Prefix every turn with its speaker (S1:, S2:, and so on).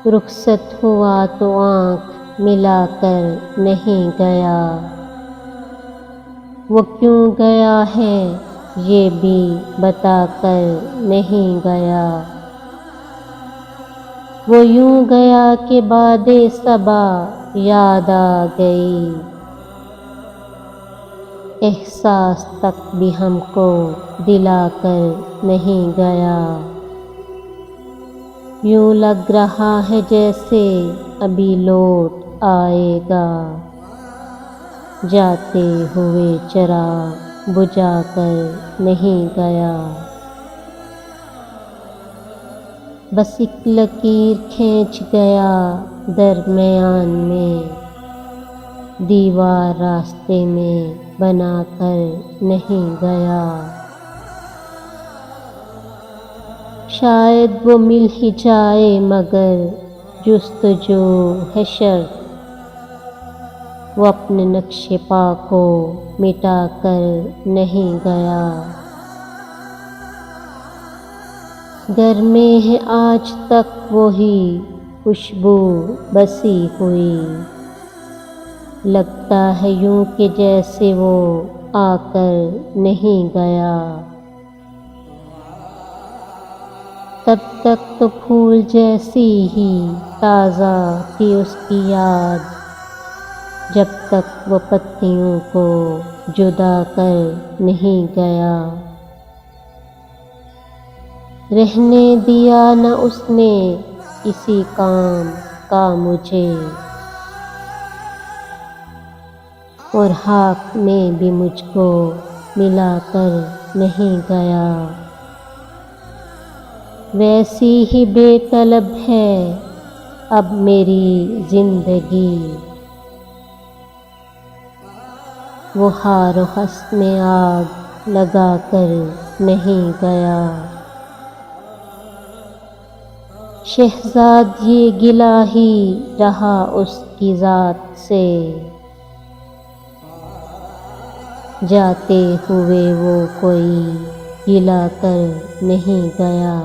S1: رخصت ہوا تو آنکھ ملا کر نہیں گیا، وہ کیوں گیا ہے یہ بھی بتا کر نہیں گیا، وہ یوں گیا کہ باد صبا یاد آ گئی، احساس تک بھی ہم کو دلا کر نہیں گیا، یوں لگ رہا ہے جیسے ابھی لوٹ آئے گا، جاتے ہوئے چراغ بجھا کر نہیں گیا، بس ایک لکیر کھینچ گیا درمیان میں، دیوار راستے میں بنا کر نہیں گیا، شاید وہ مل ہی جائے مگر جستجو ہے شرط، وہ اپنے نقش پا کو مٹا کر نہیں گیا، گھر میں ہے آج تک وہی خوشبو بسی ہوئی، لگتا ہے یوں کہ جیسے وہ آ کر نہیں گیا، تب تک تو پھول جیسی ہی تازہ تھی اس کی یاد، جب تک وہ پتیوں کو جدا کر نہیں گیا، رہنے دیا نہ اس نے کسی کام کا مجھے، اور خاک میں بھی مجھ کو ملا کر نہیں گیا، ویسی ہی بے طلب ہے اب میری زندگی، وہ خار و خس میں آگ لگا کر نہیں گیا، شہزاد یہ گلہ ہی رہا اس کی ذات سے، جاتے ہوئے وہ کوئی گلہ کر نہیں گیا۔